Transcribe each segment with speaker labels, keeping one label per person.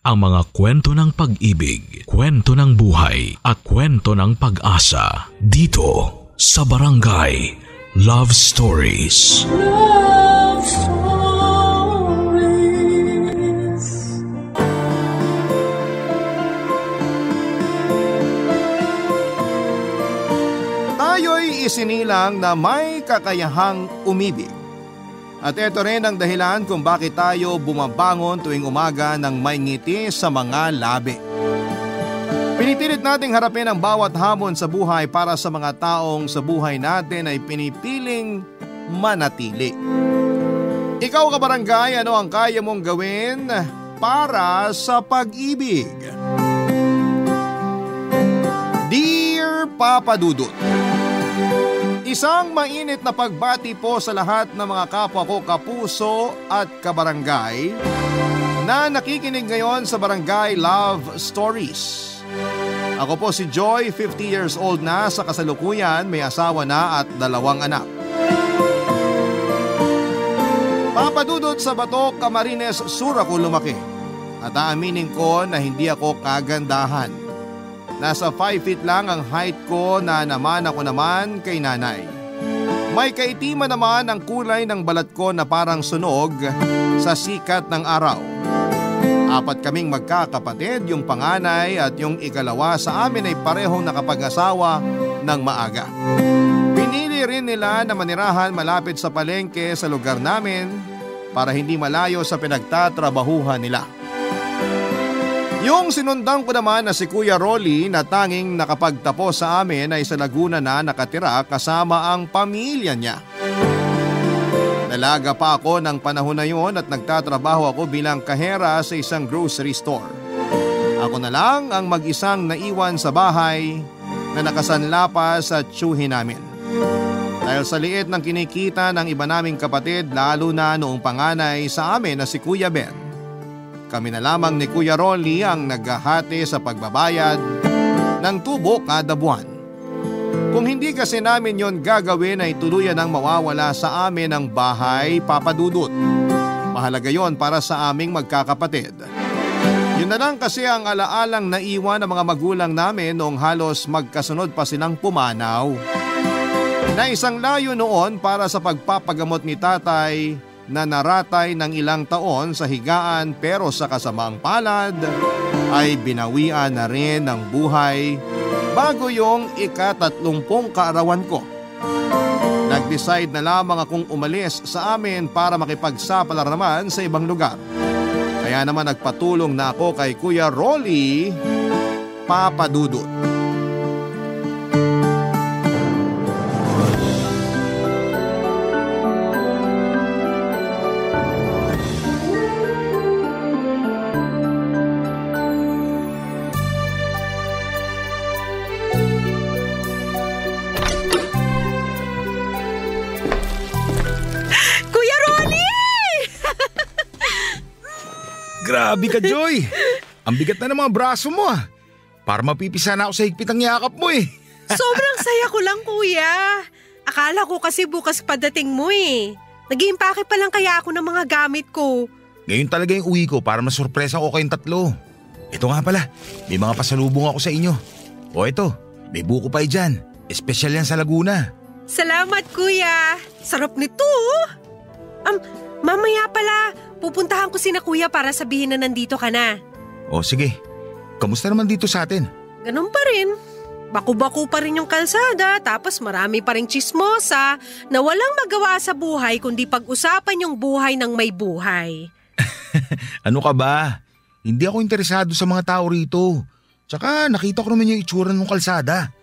Speaker 1: ang mga kwento ng pag-ibig, kwento ng buhay at kwento ng pag-asa dito sa Barangay Love Stories.
Speaker 2: Love Stories. Tayo'y isinilang na may kakayahang umibig. At ito rin ang dahilan kung bakit tayo bumabangon tuwing umaga ng may ngiti sa mga labi. Pinipilit nating harapin ang bawat hamon sa buhay para sa mga taong sa buhay natin ay pinipiling manatili. Ikaw kabarangay, ano ang kaya mong gawin para sa pag-ibig? Dear Papa Dudut, isang mainit na pagbati po sa lahat ng mga kapwa ko kapuso at kabarangay na nakikinig ngayon sa Barangay Love Stories. Ako po si Joy, 50 years old na sa kasalukuyan, may asawa na at 2 anak. Papadudot sa Bato, Camarines Sur ako lumaki at aaminin ko na hindi ako kagandahan. Nasa 5 feet lang ang height ko na naman ako naman kay nanay. May kaitiman naman ang kulay ng balat ko na parang sunog sa sikat ng araw. 4 kaming magkakapatid, yung panganay at yung ikalawa sa amin ay parehong nakapag-asawa ng maaga. Pinili rin nila na manirahan malapit sa palengke sa lugar namin para hindi malayo sa pinagtatrabahuhan nila. Yung sinundan ko naman na si Kuya Rolly na tanging nakapagtapos sa amin ay sa Laguna na nakatira kasama ang pamilya niya. Dalaga pa ako ng panahon na yun at nagtatrabaho ako bilang kahera sa isang grocery store. Ako na lang ang mag-isang naiwan sa bahay na nakasanla pa sa tiyuhin namin. Dahil sa liit ng kinikita ng iba naming kapatid lalo na noong panganay sa amin na si Kuya Ben. Kami na lamang ni Kuya Rolly ang naghahati sa pagbabayad ng tubo kada buwan. Kung hindi kasi namin yon gagawin ay tuluyan ang mawawala sa amin ang bahay, Papadudot. Mahalaga yon para sa aming magkakapatid. Yun na lang kasi ang alaalang naiwan ng mga magulang namin noong halos magkasunod pa silang pumanaw. Na isang layo noon para sa pagpapagamot ni tatay na naratay ng ilang taon sa higaan pero sa kasamaang palad ay binawian na rin ng buhay bago yung ika-30 kaarawan ko. Nag-decide na lamang akong umalis sa amin para makipagsapala naman sa ibang lugar. Kaya naman nagpatulong na ako kay Kuya Rolly, Papadudot.
Speaker 3: Grabe ka, Joy! Ang bigat na ng mga braso mo ah. Para mapipisa na ako sa higpit ang yakap mo eh.
Speaker 4: Sobrang saya ko lang, kuya. Akala ko kasi bukas padating mo eh. Nag-iimpake pa lang kaya ako ng mga gamit ko.
Speaker 3: Ngayon talaga yung uwi ko para masurpresa ko kayong 3. Ito nga pala, may mga pasalubong ako sa inyo. O ito, may buko pa dyan. Espesyal yan sa Laguna.
Speaker 4: Salamat, kuya. Sarap nito. Mamaya pala, pupuntahan ko sina kuya para sabihin na nandito ka na.
Speaker 3: O sige, kamusta naman dito sa atin?
Speaker 4: Ganun pa rin. Baku-baku pa rin yung kalsada tapos marami pa rin chismosa na walang magawa sa buhay kundi pag-usapan yung buhay ng may buhay.
Speaker 3: Ano ka ba? Hindi ako interesado sa mga tao rito. Tsaka nakita ko naman yung itsura ng kalsada.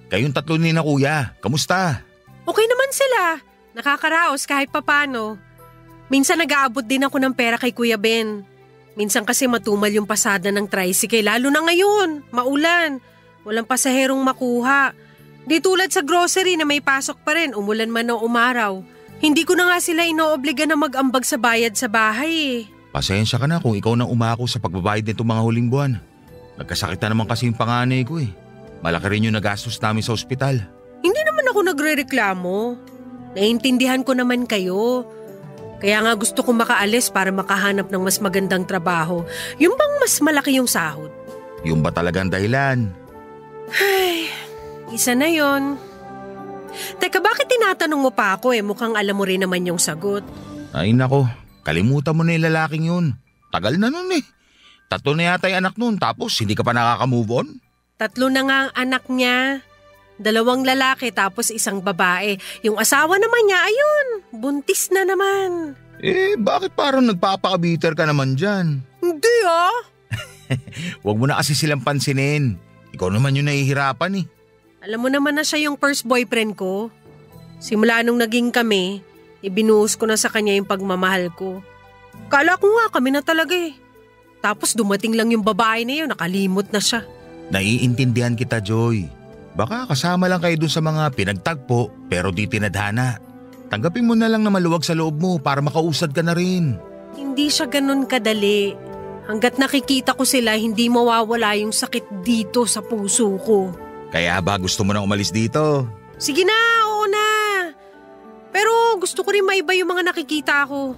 Speaker 3: Kayong 3 ni na kuya, kamusta?
Speaker 4: Okay naman sila. Nakakaraos kahit papano. Minsan nag-aabot din ako ng pera kay Kuya Ben. Minsan kasi matumal yung pasada ng tricycle, lalo na ngayon, maulan. Walang pasaherong makuha. Di tulad sa grocery na may pasok pa rin, umulan man o umaraw. Hindi ko na nga sila inoobliga na mag-ambag sa bayad sa bahay eh.
Speaker 3: Pasensya ka na kung ikaw nang umako sa pagbabayad nito mga huling buwan. Nagkasakit na naman kasi yung panganay ko eh. Malaki rin yung nagastos namin sa ospital.
Speaker 4: Hindi naman ako nagre-reklamo. Naiintindihan ko naman kayo. Kaya nga gusto kong makaalis para makahanap ng mas magandang trabaho. Yung bang mas malaki yung sahod?
Speaker 3: Yung ba talagang dahilan?
Speaker 4: Ay, isa na yon. Teka, bakit tinatanong mo pa ako mukhang alam mo rin naman yung sagot.
Speaker 3: Ay nako, kalimutan mo na yung lalaking yun. Tagal na nun 3 na yata yung anak nun tapos hindi ka pa nakaka-move on?
Speaker 4: 3 na nga ang anak niya. 2 lalaki tapos 1 babae. Yung asawa naman niya, ayun, buntis na naman.
Speaker 3: Bakit parang nagpapakabiter ka naman dyan?
Speaker 4: Hindi
Speaker 3: Huwag mo na kasi silang pansinin. Ikaw naman yung nahihirapan
Speaker 4: Alam mo naman na siya yung first boyfriend ko. Simula nung naging kami, ibinuhos ko na sa kanya yung pagmamahal ko. Kala ko nga kami na talaga Tapos dumating lang yung babae na yun, nakalimot na siya.
Speaker 3: Naiintindihan kita, Joy. Baka kasama lang kayo dun sa mga pinagtagpo pero di tinadhana. Tanggapin mo na lang na maluwag sa loob mo para makausad ka na rin.
Speaker 4: Hindi siya ganun kadali. Hanggat nakikita ko sila, hindi mawawala yung sakit dito sa puso ko.
Speaker 3: Kaya ba gusto mo nang umalis dito?
Speaker 4: Sige na, oo na. Pero gusto ko rin maiba yung mga nakikita ko.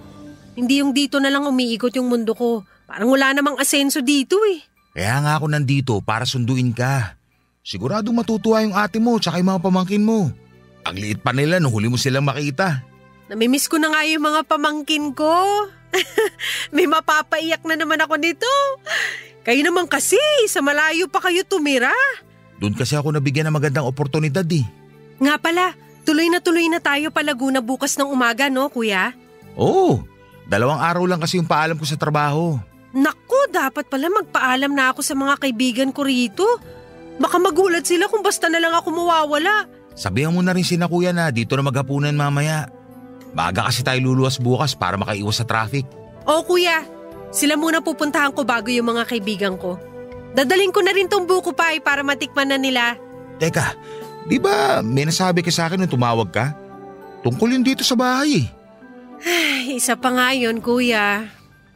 Speaker 4: Hindi yung dito na lang umiikot yung mundo ko. Parang wala namang asenso dito
Speaker 3: Kaya nga ako nandito para sunduin ka. Siguradong matutuwa yung ate mo tsaka yung mga pamangkin mo. Ang liit pa nila nung huli mo silang makita.
Speaker 4: Namimiss ko na nga yung mga pamangkin ko. May mapapaiyak na naman ako nito. Kayo naman kasi, sa malayo pa kayo tumira.
Speaker 3: Doon kasi ako nabigyan ng magandang oportunidad
Speaker 4: Nga pala, tuloy na tayo pa Laguna bukas ng umaga, no, kuya?
Speaker 3: Oo, 2 araw lang kasi yung paalam ko sa trabaho.
Speaker 4: Naku, dapat pala magpaalam na ako sa mga kaibigan ko rito. Baka magulat sila kung basta na lang ako mawawala.
Speaker 3: Sabihan mo na rin sina kuya na dito na maghapunan mamaya. Maaga kasi tayo luluwas bukas para makaiwas sa traffic.
Speaker 4: Oo kuya, sila muna pupuntahan ko bago yung mga kaibigan ko. Dadaling ko na rin tong buko pie para matikman na nila.
Speaker 3: Teka, di ba may nasabi ka sa akin nung tumawag ka? Tungkol yun dito sa bahay
Speaker 4: Ay, isa pa nga yun kuya.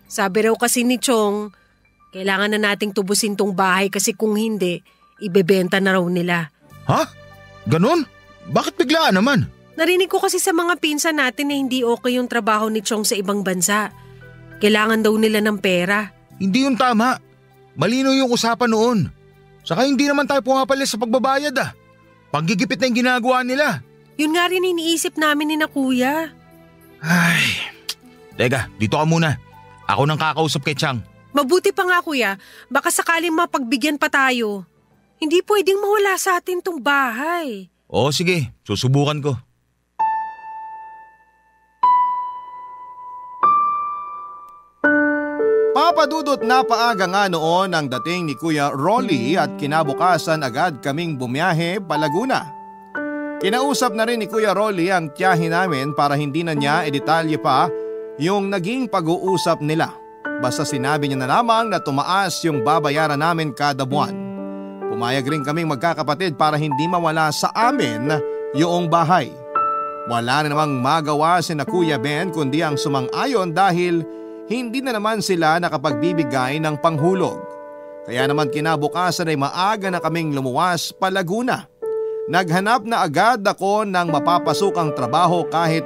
Speaker 4: Sabi raw kasi ni Chong, kailangan na nating tubusin tong bahay kasi kung hindi, ibebenta na raw nila.
Speaker 3: Ha? Ganon? Bakit biglaan naman?
Speaker 4: Narinig ko kasi sa mga pinsan natin na hindi okay yung trabaho ni Chong sa ibang bansa. Kailangan daw nila ng pera.
Speaker 3: Hindi yun tama. Malino yung usapan noon. Saka hindi naman tayo pumapalis sa pagbabayad Panggigipit na yung ginagawa nila.
Speaker 4: Yun nga rin iniisip namin ni na kuya.
Speaker 3: Ay, teka, dito ka muna. Ako nang kakausap kay Chang.
Speaker 4: Mabuti pa nga kuya, baka sakaling mapagbigyan pa tayo. Hindi pwedeng mawala sa atin tong bahay.
Speaker 3: Oo sige, susubukan ko.
Speaker 2: Papadudot na paaga nga noon ang dating ni Kuya Rolly at kinabukasan agad kaming bumiyahe pa Laguna. Kinausap na rin ni Kuya Rolly ang tiyahin namin para hindi na niya idetalye pa yung naging pag-uusap nila. Basta sinabi niya na lamang na tumaas yung babayaran namin kada buwan. Pumayag rin kaming magkakapatid para hindi mawala sa amin yung bahay. Wala na namang magawa si na Kuya Ben kundi ang sumang-ayon dahil hindi na naman sila nakapagbibigay ng panghulog. Kaya naman kinabukasan ay maaga na kaming lumuwas pa Laguna. Naghanap na agad ako ng mapapasukang trabaho kahit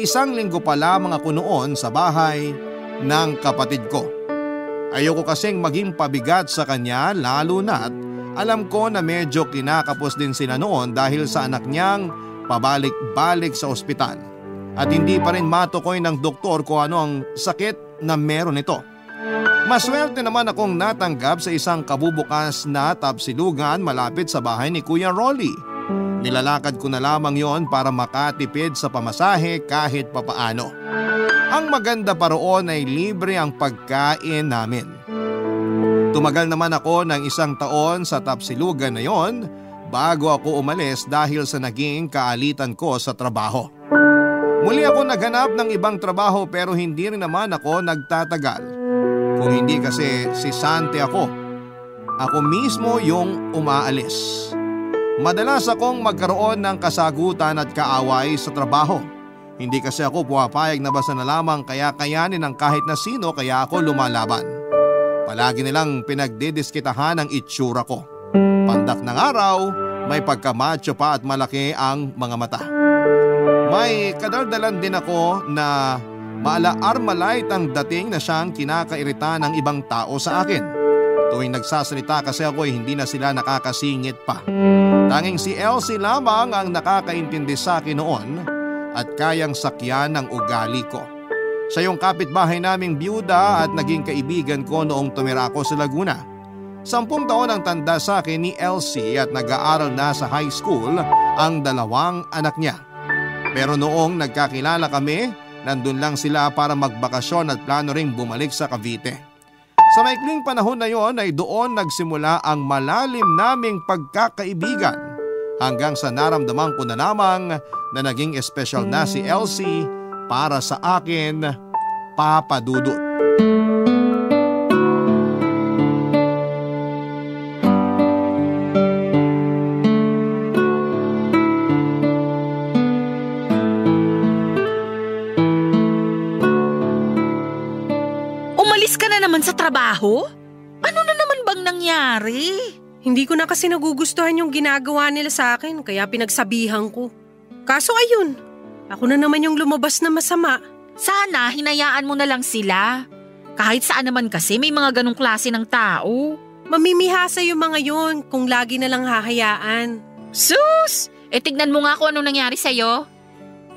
Speaker 2: 1 linggo pa lamang ako noon sa bahay ng kapatid ko. Ayoko kasing maging pabigat sa kanya lalo na't alam ko na medyo kinakapos din sila noon dahil sa anak niyang pabalik-balik sa ospital. At hindi pa rin matukoy ng doktor kung ano ang sakit na meron ito. Maswerte naman akong natanggap sa isang kabubukas na tapsilugan malapit sa bahay ni Kuya Rolly. Nilalakad ko na lamang yon para makatipid sa pamasahe kahit papaano. Ang maganda pa roon ay libre ang pagkain namin. Tumagal naman ako ng 1 taon sa tapsilugan na yon bago ako umalis dahil sa naging kaalitan ko sa trabaho. Muli ako naghanap ng ibang trabaho pero hindi rin naman ako nagtatagal. Kung hindi kasi si Sante ako. Ako mismo yung umaalis. Madalas akong magkaroon ng kasagutan at kaaway sa trabaho. Hindi kasi ako pumapayag na basta na lamang kaya kayanin ng kahit na sino kaya ako lumalaban. Palagi nilang pinagdidiskitahan ang itsura ko. Pandak ng araw, may pagkamacho pa at malaki ang mga mata. May kadaldalan din ako na Maala-Armalite ang dating na siyang kinakairita ng ibang tao sa akin. Tuwing nagsasalita kasi ako ay hindi na sila nakakasingit pa. Tanging si Elsie lamang ang nakakaintindi sa akin noon at kayang sakyan ng ugali ko. Siya yung kapitbahay naming byuda at naging kaibigan ko noong tumira ako sa Laguna. 10 taon ang tanda sa akin ni Elsie at nag-aaral na sa high school ang 2 anak niya. Pero noong nagkakilala kami, nandun lang sila para magbakasyon at plano ring bumalik sa Cavite. Sa maikling panahon na yon ay doon nagsimula ang malalim naming pagkakaibigan hanggang sa naramdaman ko na lamang na naging espesyal na si Elsie para sa akin, Papa Dudut.
Speaker 5: Umalis ka na naman sa trabaho? Ano na naman bang nangyari?
Speaker 4: Hindi ko na kasi nagugustuhan yung ginagawa nila sa akin kaya pinagsabihan ko. Kaso ayun, ako na naman yung lumabas na masama.
Speaker 5: Sana hinayaan mo na lang sila. Kahit saan naman kasi may mga ganong klase ng tao.
Speaker 4: Mamimihasa yung mga yun kung lagi na lang hahayaan.
Speaker 5: Sus! Tignan mo nga kung ano nangyari sa'yo.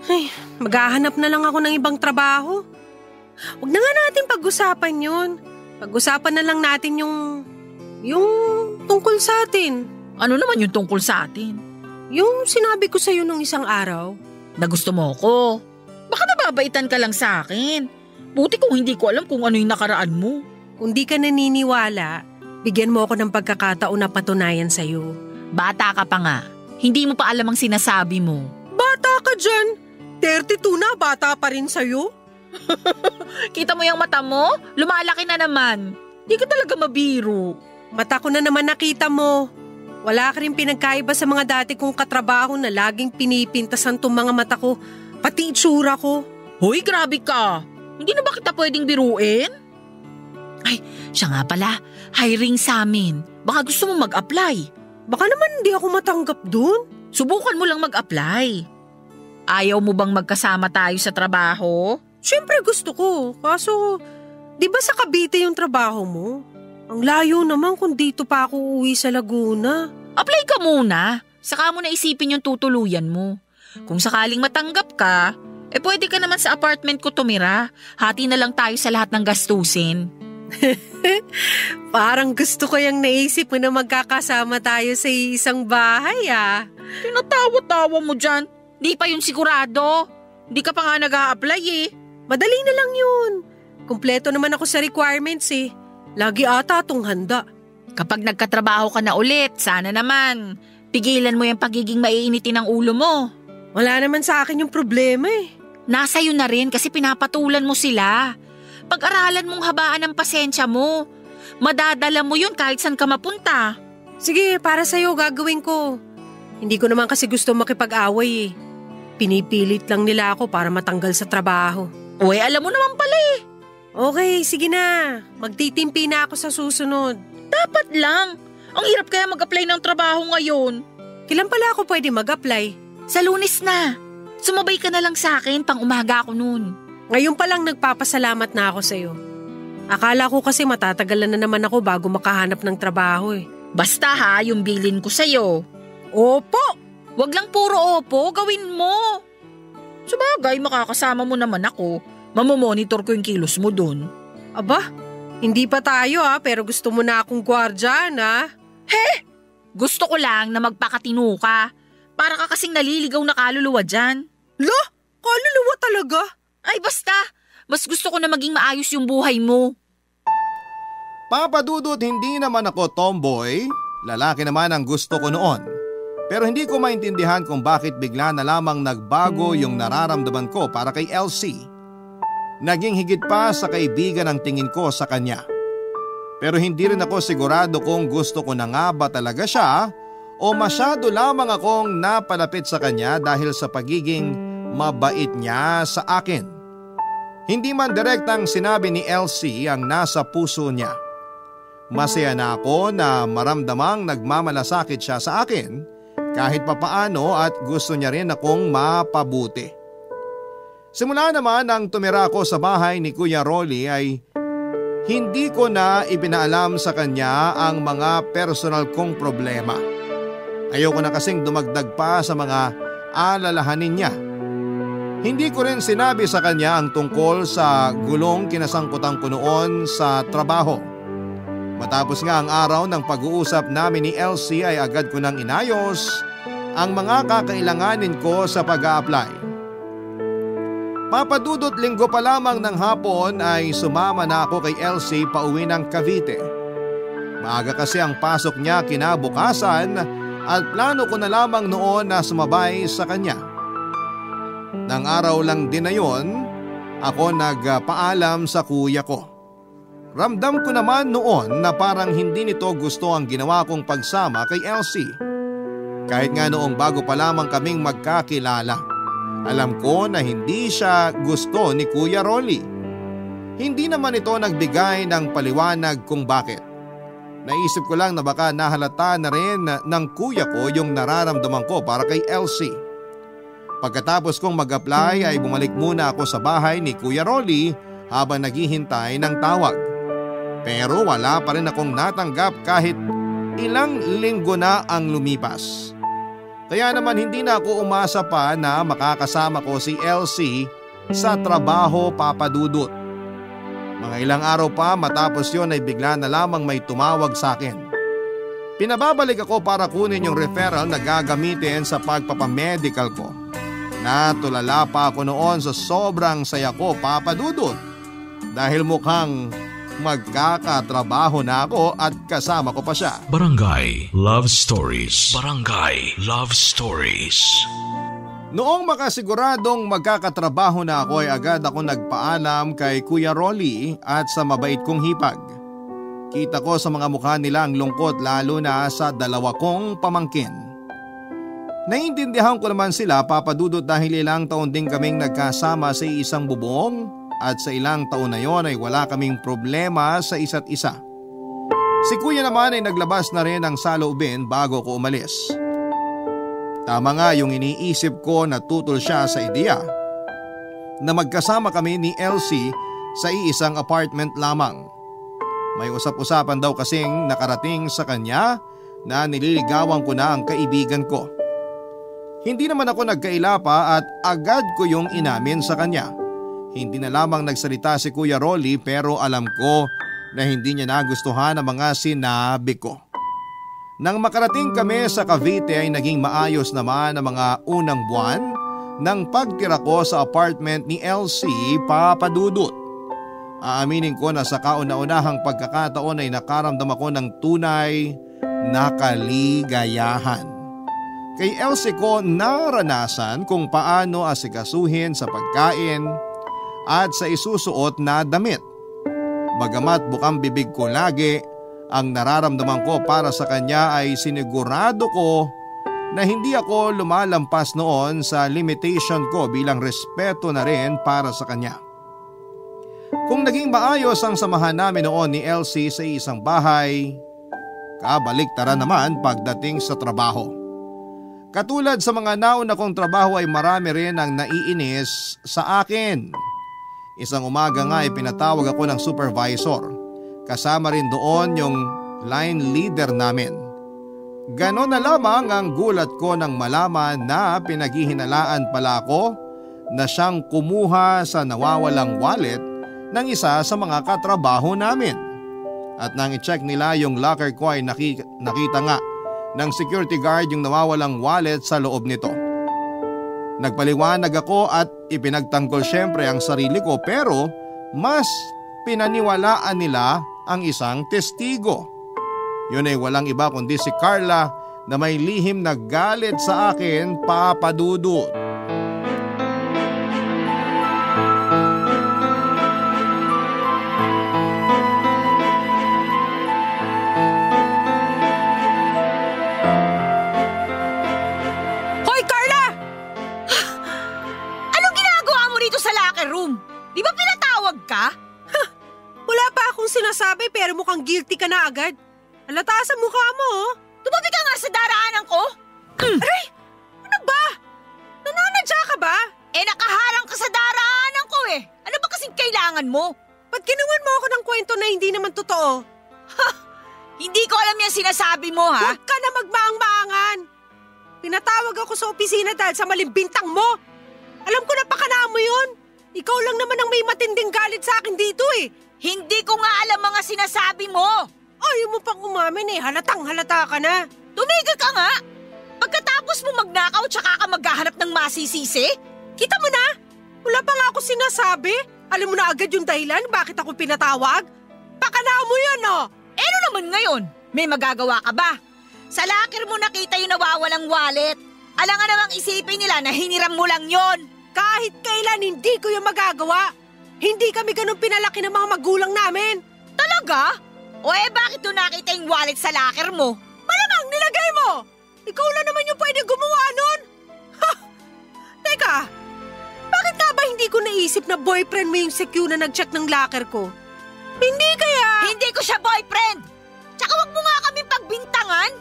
Speaker 4: Ay, maghahanap na lang ako ng ibang trabaho. Huwag na nga natin pag-usapan yun. Pag-usapan na lang natin yung tungkol sa atin.
Speaker 5: Ano naman yung tungkol sa atin?
Speaker 4: Yung sinabi ko sa'yo nung isang araw.
Speaker 5: Na gusto mo ko? Baka nababaitan ka lang sa akin. Buti kung hindi ko alam kung ano yung nakaraan mo.
Speaker 4: Kung di ka naniniwala, bigyan mo ako ng pagkakataon na patunayan sa'yo.
Speaker 5: Bata ka pa nga. Hindi mo pa alam ang sinasabi mo.
Speaker 4: Bata ka dyan. 32 na, bata pa rin sa'yo.
Speaker 5: Kita mo yung mata mo? Lumalaki na naman. Di ka talaga mabiro.
Speaker 4: Mata ko na naman nakita mo. Wala ka rin pinagkaiba sa mga dati kong katrabaho na laging pinipintasan tong mga mata ko, pati itsura ko.
Speaker 5: Hoy, grabe ka. Hindi na ba kita pwedeng biruin? Ay, siya nga pala. Hiring sa amin. Baka gusto mo mag-apply.
Speaker 4: Baka naman hindi ako matanggap dun.
Speaker 5: Subukan mo lang mag-apply. Ayaw mo bang magkasama tayo sa trabaho?
Speaker 4: Siyempre gusto ko. Kaso, di ba sa Cavite yung trabaho mo? Ang layo naman kung dito pa ako uuwi sa Laguna.
Speaker 5: Apply ka muna. Saka mo na isipin yung tutuluyan mo. Kung sakaling matanggap ka, pwede ka naman sa apartment ko tumira. Hati na lang tayo sa lahat ng gastusin.
Speaker 4: Parang gusto ko yung naisip mo na magkakasama tayo sa isang bahay
Speaker 5: Tinatawa-tawa mo dyan. Di pa yun sigurado. Di ka pa nga nag-a-apply
Speaker 4: Madali na lang yun. Kumpleto naman ako sa requirements Lagi ata atong handa.
Speaker 5: Kapag nagkatrabaho ka na ulit, sana naman. Pigilan mo yung pagiging maiinitin ng ulo mo.
Speaker 4: Wala naman sa akin yung problema
Speaker 5: Nasa iyo na rin kasi pinapatulan mo sila. Pag-aralan mong habaan ang pasensya mo. Madadala mo yun kahit saan ka mapunta.
Speaker 4: Sige, para sa'yo gagawin ko. Hindi ko naman kasi gusto makipag-away Pinipilit lang nila ako para matanggal sa trabaho.
Speaker 5: Uy, alam mo naman pala
Speaker 4: Okay, sige na. Magtitimpi na ako sa susunod.
Speaker 5: Dapat lang. Ang hirap kaya mag-apply ng trabaho ngayon.
Speaker 4: Kailan pala ako pwede mag-apply?
Speaker 5: Sa Lunes na. Sumabay ka na lang sa akin, pang umaga ako noon.
Speaker 4: Ngayon pa lang nagpapasalamat na ako sa'yo. Akala ko kasi matatagalan na naman ako bago makahanap ng trabaho
Speaker 5: Basta ha, yung bilin ko sa'yo.
Speaker 4: Opo!
Speaker 5: Wag lang puro opo, gawin mo. Sabagay, makakasama mo naman ako. Mamomonitor ko yung kilos mo dun.
Speaker 4: Aba, hindi pa tayo pero gusto mo na akong gwardiyan
Speaker 5: Gusto ko lang na magpakatino ka. Para ka kasing naliligaw na kaluluwa dyan.
Speaker 4: Lo, kaluluwa talaga?
Speaker 5: Ay basta, mas gusto ko na maging maayos yung buhay mo.
Speaker 2: Papa Dudut, hindi naman ako tomboy. Lalaki naman ang gusto ko noon. Pero hindi ko maintindihan kung bakit bigla na lamang nagbago yung nararamdaman ko para kay Elsie. Naging higit pa sa kaibigan ang tingin ko sa kanya. Pero hindi rin ako sigurado kung gusto ko na nga ba talaga siya o masyado lamang akong napalapit sa kanya dahil sa pagiging mabait niya sa akin. Hindi man direktang sinabi ni Elsie ang nasa puso niya. Masaya na ako na maramdamang nagmamalasakit siya sa akin kahit papaano at gusto niya rin akong mapabuti. Simula naman nang tumira ako sa bahay ni Kuya Rolly ay hindi ko na ipinaalam sa kanya ang mga personal kong problema. Ayoko na kasing dumagdag pa sa mga alalahanin niya. Hindi ko rin sinabi sa kanya ang tungkol sa gulong kinasangkutan ko noon sa trabaho. Matapos nga ang araw ng pag-uusap namin ni Elsie ay agad ko nang inayos ang mga kakailanganin ko sa pag-a-apply. Papadudot linggo pa lamang ng hapon ay sumama na ako kay Elsie pauwi ng Cavite. Maaga kasi ang pasok niya kinabukasan at plano ko na lamang noon na sumabay sa kanya. Nang araw lang din na yon, ako nagpaalam sa kuya ko. Ramdam ko naman noon na parang hindi nito gusto ang ginawa kong pagsama kay Elsie. Kahit nga noong bago pa lamang kaming magkakilala. Alam ko na hindi siya gusto ni Kuya Rolly. Hindi naman ito nagbigay ng paliwanag kung bakit. Naisip ko lang na baka nahalata na rin ng kuya ko yung nararamdaman ko para kay Elsie. Pagkatapos kong mag-apply ay bumalik muna ako sa bahay ni Kuya Rolly habang naghihintay ng tawag. Pero wala pa rin akong natanggap kahit ilang linggo na ang lumipas. Kaya naman hindi na ako umasa pa na makakasama ko si Elsie sa trabaho, Papa Dudut. Mga ilang araw pa matapos yon ay bigla na lamang may tumawag sa akin. Pinababalik ako para kunin yung referral na gagamitin sa pagpapamedical ko. Natulala pa ako noon sa sobrang saya ko, Papa Dudut. Dahil mukhang magkakatrabaho na ako at kasama ko pa siya.
Speaker 1: Barangay Love Stories. Barangay Love Stories.
Speaker 2: Noong makasiguradong magkakatrabaho na ako ay agad ako nagpaalam kay Kuya Rolly at sa mabait kong hipag. Kita ko sa mga mukha nila ang lungkot lalo na sa dalawa kong pamangkin. Naiintindihan ko naman sila, Papa Dudut, dahil ilang taon din kaming nagkasama sa isang bubong. At sa ilang taon na yon ay wala kaming problema sa isa't isa. Si kuya naman ay naglabas na rin ng saloobin bago ko umalis. Tama nga yung iniisip ko na tutol siya sa ideya na magkasama kami ni Elsie sa iisang apartment lamang. May usap-usapan daw kasing nakarating sa kanya na nililigawan ko na ang kaibigan ko. Hindi naman ako nagkaila pa at agad ko yung inamin sa kanya. Hindi na lamang nagsalita si Kuya Rolly pero alam ko na hindi niya nagustuhan ang mga sinabi ko. Nang makarating kami sa Cavite ay naging maayos naman ang mga unang buwan ng pagtira ko sa apartment ni Elsie, Papa Dudut. Aaminin ko na sa kauna-unahang pagkakataon ay nakaramdam ako ng tunay na kaligayahan. Kay Elsie ko naranasan kung paano asikasuhin sa pagkain at sa isusuot na damit. Bagamat bukang bibig ko lagi, ang nararamdaman ko para sa kanya ay sinigurado ko na hindi ako lumalampas noon sa limitation ko bilang respeto na rin para sa kanya. Kung naging maayos ang samahan namin noon ni Elsie sa isang bahay, kabaliktaran naman pagdating sa trabaho. Katulad sa mga nauna kong trabaho ay marami rin ang naiinis sa akin. Isang umaga nga ay pinatawag ako ng supervisor. Kasama rin doon yung line leader namin. Ganon na lamang ang gulat ko nang malaman na pinaghihinalaan pala ako na siyang kumuha sa nawawalang wallet ng isa sa mga katrabaho namin. At nang i-check nila yung locker ko ay nakita nga ng security guard yung nawawalang wallet sa loob nito. Nagpaliwanag ako at ipinagtanggol syempre ang sarili ko pero mas pinaniwalaan nila ang isang testigo. Yun ay walang iba kundi si Carla na may lihim na galit sa akin, Papa Dudut.
Speaker 5: Hoy Carla! Anong ginagawa mo dito sa locker room? Di ba pinatawag ka?
Speaker 4: Wala pa akong sinasabi pero mukhang guilty ka na agad. Halata sa mukha mo, oh.
Speaker 5: Tumabi ka nga sa daraanan ko.
Speaker 4: Aray! Ano ba? Nananadya ka ba?
Speaker 5: Nakaharang ka sa daraanan ko eh. Ano ba kasing kailangan mo?
Speaker 4: Ba't ginawan mo ako ng kwento na hindi naman totoo?
Speaker 5: Hindi ko alam yung sinasabi mo, ha?
Speaker 4: Huwag ka na magmaang-maangan. Pinatawag ako sa opisina dahil sa malimbintang mo. Alam ko na pakana mo yun. Ikaw lang naman ang may matinding galit sa akin dito eh.
Speaker 5: Hindi ko nga alam mga sinasabi mo.
Speaker 4: Ayaw mo pang umamin eh. Halatang halata ka na.
Speaker 5: Tumigil ka nga. Pagkatapos mo magnakaw tsaka ka maghahanap ng masisisi?
Speaker 4: Kita mo na? Wala pa nga ako sinasabi. Alam mo na agad yung dahilan bakit ako pinatawag? Pakana mo yan oh.
Speaker 5: Ano naman ngayon? May magagawa ka ba? Sa locker mo nakita yung nawawalang wallet. Alam nga namang isipin nila na hiniram mo lang yon.
Speaker 4: Kahit kailan hindi ko yung magagawa. Hindi kami ganun pinalaki ng mga magulang namin.
Speaker 5: Talaga? O bakit doon nakita yung wallet sa locker mo?
Speaker 4: Malamang nilagay mo. Ikaw lang naman yung pwede gumawa nun. Ha! Teka, bakit nga ba hindi ko naisip na boyfriend mo yung CQ na nag-check ng locker ko? Hindi kaya...
Speaker 5: Hindi ko siya boyfriend! Tsaka wag mo nga kami pagbintangan!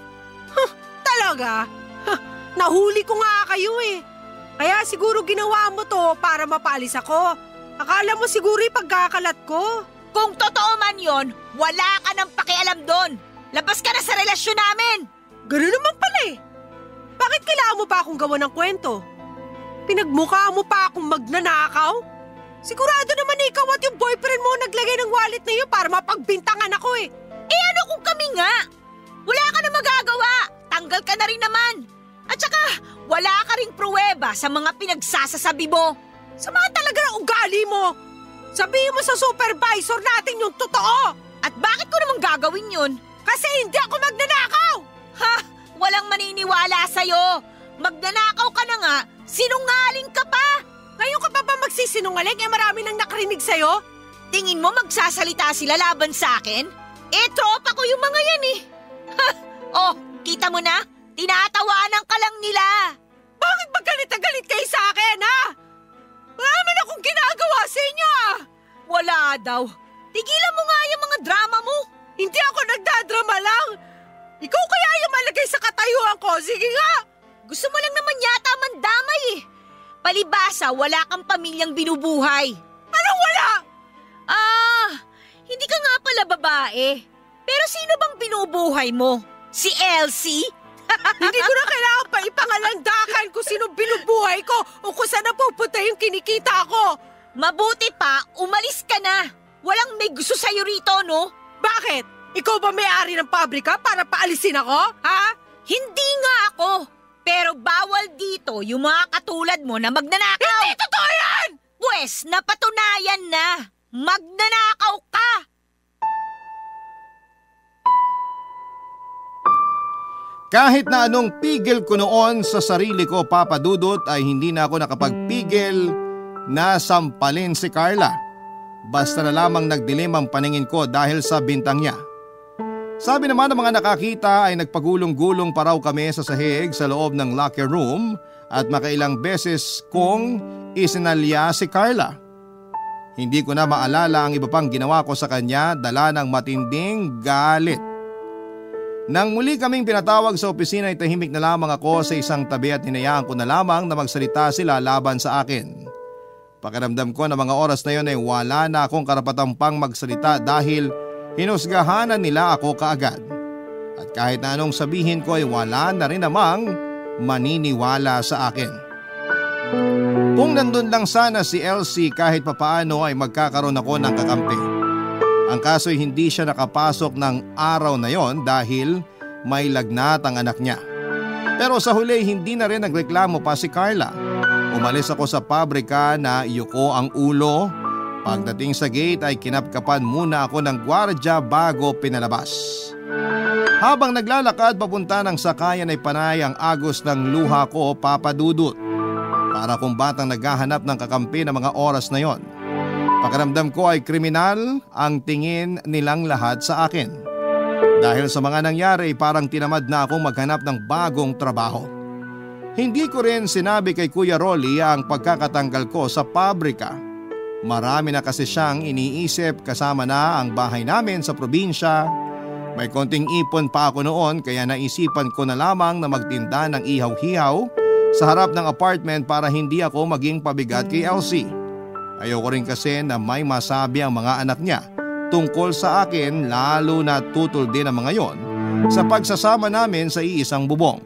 Speaker 4: Talaga? Nahuli ko nga kayo eh. Kaya siguro ginawa mo to para mapaalis ako. Akala mo siguro ipagkakalat ko.
Speaker 5: Kung totoo man yon, wala ka nang pakialam doon. Labas ka na sa relasyon namin!
Speaker 4: Ganun naman pala eh. Bakit kailangan mo pa akong gawa ng kwento? Pinagmukha mo pa akong magnanakaw? Sigurado naman ikaw at yung boyfriend mo naglagay ng wallet na yun para mapagbintangan ako eh.
Speaker 5: Ano kung kami nga? Wala ka na magagawa. Tanggal ka na rin naman. At saka, wala ka ring pruweba sa mga pinagsasasabi mo.
Speaker 4: Sama talaga ng ugali mo. Sabihin mo sa supervisor natin yung totoo.
Speaker 5: At bakit ko naman gagawin yun?
Speaker 4: Kasi hindi ako magnanakaw.
Speaker 5: Ha? Walang maniniwala sa'yo. Magnanakaw ka na nga, sinungaling ka pa.
Speaker 4: Ngayon ka pa ba magsisinungaling? Marami nang nakarinig sa'yo.
Speaker 5: Tingin mo magsasalita sila laban sa akin? Tropa ko yung mga yan eh. Oh, kita mo na? Tinatawanan ka lang nila.
Speaker 4: Bakit ba galit na galit kayo sa akin, ha? Wala naman akong ginagawa sa inyo, ah.
Speaker 5: Wala daw. Tigilan mo nga yung mga drama mo.
Speaker 4: Hindi ako nagdadrama lang. Ikaw kaya yung malagay sa katayuan ko. Sige nga.
Speaker 5: Gusto mo lang naman yata mandamay eh. Palibasa, wala kang pamilyang binubuhay.
Speaker 4: Anong wala?
Speaker 5: Hindi ka nga pala babae. Pero sino bang binubuhay mo? Si Elsie?
Speaker 4: Hindi ko na kailangan pa ipangalandakan kung sino binubuhay ko o kung saan napupunta yung kinikita ko.
Speaker 5: Mabuti pa, umalis ka na. Walang may gusto sa'yo rito, no?
Speaker 4: Bakit? Ikaw ba may-ari ng pabrika para paalisin ako? Ha?
Speaker 5: Hindi nga ako. Pero bawal dito yung mga katulad mo na magnanakaw.
Speaker 4: Hindi totoo yan!
Speaker 5: Pwes, napatunayan na. Magnanakaw ka!
Speaker 2: Kahit na anong pigil ko noon sa sarili ko, Papa Dudut, ay hindi na ako nakapagpigil na sampalin si Carla. Basta na lamang nagdilim ang paningin ko dahil sa bintang niya. Sabi naman ng mga nakakita ay nagpagulong-gulong pa raw kami sa sahig sa loob ng locker room at makailang beses kong isinalya si Carla. Hindi ko na maalala ang iba pang ginawa ko sa kanya, dala ng matinding galit. Nang muli kaming pinatawag sa opisina ay tahimik na lamang ako sa isang tabi at hinayaan ko na lamang na magsalita sila laban sa akin. Pakiramdam ko na mga oras na yon ay wala na akong karapatang pang magsalita dahil hinusgahanan nila ako kaagad. At kahit na anong sabihin ko ay wala na rin namang maniniwala sa akin. Kung nandun lang sana si Elsie kahit papaano ay magkakaroon ako ng kakampi. Ang kaso'y hindi siya nakapasok ng araw na yon dahil may lagnat ang anak niya. Pero sa huli hindi na rin nagreklamo pa si Carla. Umalis ako sa pabrika na iyuko ang ulo. Pagdating sa gate ay kinapkapan muna ako ng gwardya bago pinalabas. Habang naglalakad papunta ng sakayan ay panay ang agos ng luha ko, Papa Dudut. Para kung batang naghahanap ng kakampi ng mga oras na yon. Pakiramdam ko ay kriminal ang tingin nilang lahat sa akin. Dahil sa mga nangyari parang tinamad na akong maghanap ng bagong trabaho. Hindi ko rin sinabi kay Kuya Rolly ang pagkakatanggal ko sa pabrika. Marami na kasi siyang iniisip, kasama na ang bahay namin sa probinsya. May konting ipon pa ako noon kaya naisipan ko na lamang na magtinda ng ihaw-hihaw sa harap ng apartment para hindi ako maging pabigat kay Elsie. Ayoko rin kasi na may masabi ang mga anak niya tungkol sa akin, lalo na tutol din ang mga yon sa pagsasama namin sa iisang bubong.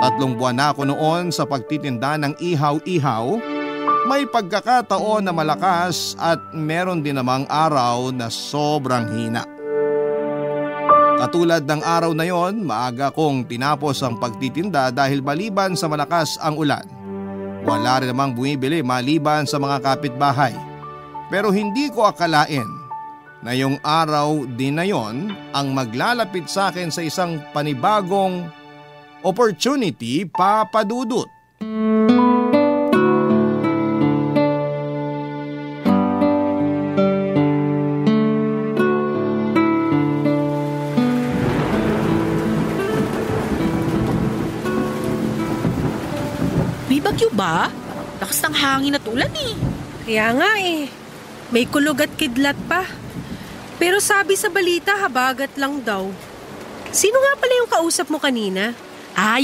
Speaker 2: 3 buwan na ako noon sa pagtitinda ng ihaw-ihaw. May pagkakataon na malakas at meron din namang araw na sobrang hina. Katulad ng araw na yon, maaga kong tinapos ang pagtitinda dahil maliban sa malakas ang ulan, wala rin namang bumibili maliban sa mga kapitbahay. Pero hindi ko akalain na yung araw din na yon ang maglalapit sa akin sa isang panibagong opportunity, Papa Dudut.
Speaker 5: May bagyo ba? Lakas ng hangin at ulan eh.
Speaker 4: Kaya nga eh, may kulog at kidlat pa. Pero sabi sa balita, habagat lang daw. Sino nga pala yung kausap mo kanina?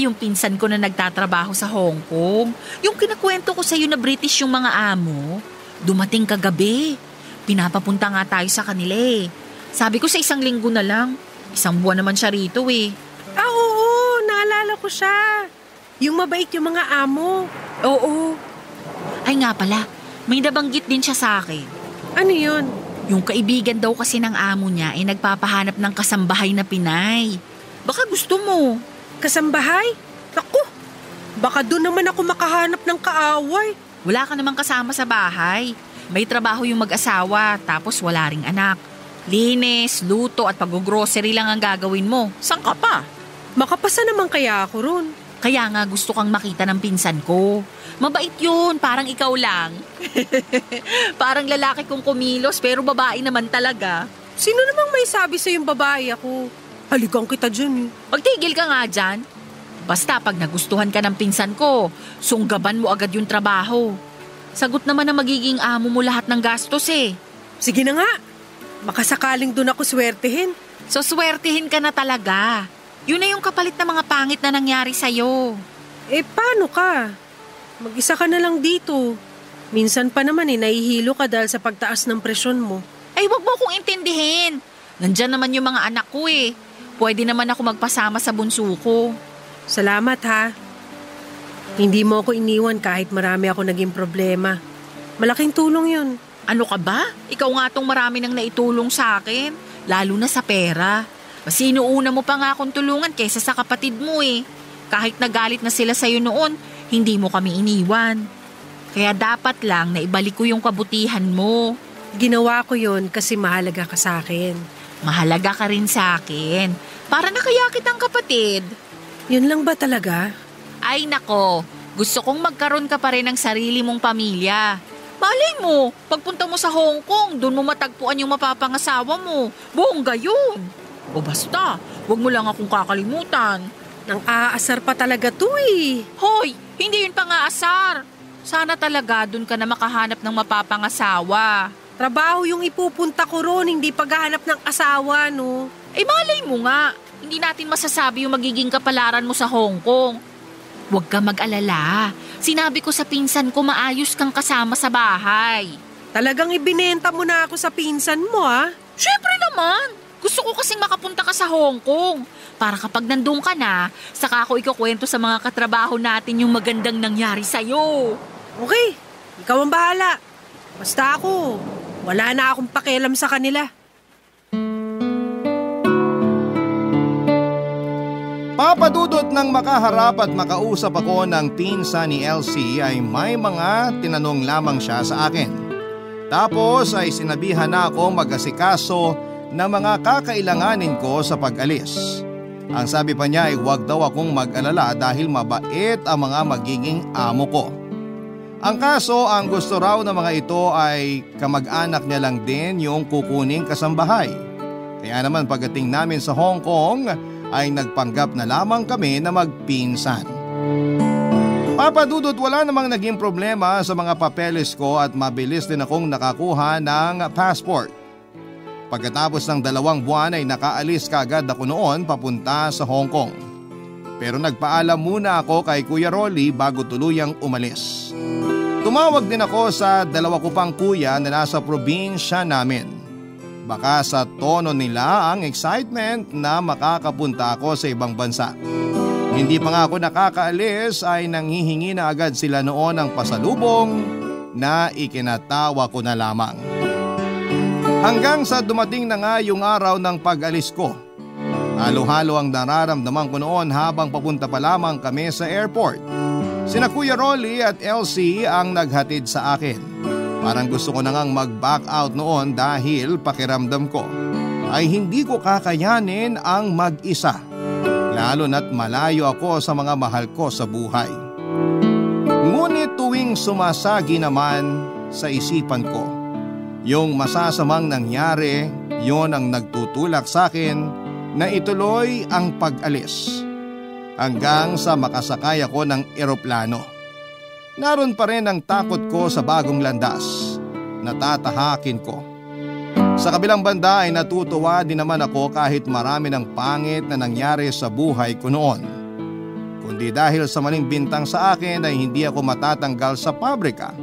Speaker 5: Yung pinsan ko na nagtatrabaho sa Hong Kong. Yung kinakwento ko sa'yo na British yung mga amo. Dumating kagabi. Pinapapunta nga tayo sa kanila eh. Sabi ko sa 1 linggo na lang. 1 buwan naman siya rito eh.
Speaker 4: Oo, naalala ko siya. Yung mabait yung mga amo.
Speaker 5: Oo. Ay nga pala, may nabanggit din siya sa akin.
Speaker 4: Ano yun?
Speaker 5: Yung kaibigan daw kasi ng amo niya ay nagpapahanap ng kasambahay na Pinay. Baka gusto mo.
Speaker 4: Kasambahay? Naku, baka doon naman ako makahanap ng kaaway.
Speaker 5: Wala ka namang kasama sa bahay. May trabaho yung mag-asawa, tapos wala ring anak. Linis, luto at pag-grocery lang ang gagawin mo. Saan ka pa?
Speaker 4: Makapasa naman kaya ako ron.
Speaker 5: Kaya nga gusto kang makita ng pinsan ko. Mabait yun, parang ikaw lang. Parang lalaki kong kumilos pero babae naman talaga.
Speaker 4: Sino namang may sabi sa yung babae ako? Haligang kita dyan eh.
Speaker 5: Magtigil ka nga dyan. Basta pag nagustuhan ka ng pinsan ko, sunggaban mo agad yung trabaho. Sagot naman na magiging amo mo lahat ng gastos eh.
Speaker 4: Sige na nga, baka sakaling doon ako swertehin.
Speaker 5: So swertehin ka na talaga. Yun na yung kapalit na mga pangit na nangyari sa'yo.
Speaker 4: Eh paano ka? Mag-isa ka na lang dito. Minsan pa naman nahihilo ka dahil sa pagtaas ng presyon mo.
Speaker 5: Ay wag mo akong intindihin. Nandyan naman yung mga anak ko eh. Pwede naman ako magpasama sa bunso ko.
Speaker 4: Salamat ha. Hindi mo ako iniwan kahit marami ako naging problema. Malaking tulong yun.
Speaker 5: Ano ka ba? Ikaw nga tong marami nang naitulong sa akin. Lalo na sa pera. Mas inuuna mo pa nga akong tulungan kaysa sa kapatid mo eh. Kahit nagalit na sila sa'yo noon, hindi mo kami iniwan. Kaya dapat lang na ibalik ko yung kabutihan mo.
Speaker 4: Ginawa ko yun kasi mahalaga ka sa akin.
Speaker 5: Mahalaga ka rin sa akin. Para nakaya kitang kapatid.
Speaker 4: Yun lang ba talaga?
Speaker 5: Ay nako, gusto kong magkaroon ka pa rin ng sarili mong pamilya. Malay mo, pagpunta mo sa Hong Kong, doon mo matagpuan yung mapapangasawa mo. Bongga yun. O basta, wag mo lang akong kakalimutan.
Speaker 4: Nang aasar pa talaga to eh.
Speaker 5: Hoy, hindi yun pang-aasar. Sana talaga doon ka na makahanap ng mapapangasawa.
Speaker 4: Trabaho yung ipupunta ko ron, hindi paghahanap ng asawa, no?
Speaker 5: Eh malay mo nga, hindi natin masasabi yung magiging kapalaran mo sa Hong Kong. Huwag ka mag-alala. Sinabi ko sa pinsan ko maayos kang kasama sa bahay.
Speaker 4: Talagang ibinenta mo na ako sa pinsan mo, ha?
Speaker 5: Siyempre naman. Gusto ko kasing makapunta ka sa Hong Kong. Para kapag nandun ka na, saka ako ikukwento sa mga katrabaho natin yung magandang nangyari sa'yo.
Speaker 4: Okay, ikaw ang bahala. Basta ako, wala na akong pakialam sa kanila.
Speaker 2: Papadudot nang makaharap at makausap ako ng pinsan ni Elsie ay may mga tinanong lamang siya sa akin. Tapos ay sinabihan na ako mag-asikaso ng mga kakailanganin ko sa pag-alis. Ang sabi pa niya ay huwag daw akong mag-alala dahil mabait ang mga magiging amo ko. Ang kaso, ang gusto raw ng mga ito ay kamag-anak niya lang din yung kukuning kasambahay. Kaya naman pagdating namin sa Hong Kong ay nagpanggap na lamang kami na magpinsan. Papadudot, wala namang naging problema sa mga papeles ko at mabilis din akong nakakuha ng passport. Pagkatapos ng 2 buwan ay nakaalis kaagad ako noon papunta sa Hong Kong. pero nagpaalam muna ako kay Kuya Rolly bago tuluyang umalis. Tumawag din ako sa dalawa ko pang kuya na nasa probinsya namin. Baka sa tono nila ang excitement na makakapunta ako sa ibang bansa. Hindi pa nga ako nakakaalis ay nanghihingi na agad sila noon ng pasalubong na ikinatawa ko na lamang. Hanggang sa dumating na nga yung araw ng pag-alis ko. Halo-halo ang nararamdaman ko noon habang papunta pa lamang kami sa airport. Sina Kuya Rolly at Elsie ang naghatid sa akin. Parang gusto ko na ngang mag-back out noon dahil pakiramdam ko ay hindi ko kakayanin ang mag-isa. Lalo na't malayo ako sa mga mahal ko sa buhay. Ngunit tuwing sumasagi naman sa isipan ko, yung masasamang nangyari, yon ang nagtutulak sa akin na ituloy ang pag-alis hanggang sa makasakay ako ng eroplano. Naroon pa rin ang takot ko sa bagong landas. Natatahakin ko. Sa kabilang banda ay natutuwa din naman ako kahit marami ng pangit na nangyari sa buhay ko noon. Kundi dahil sa maling bintang sa akin ay hindi ako matatanggal sa pabrika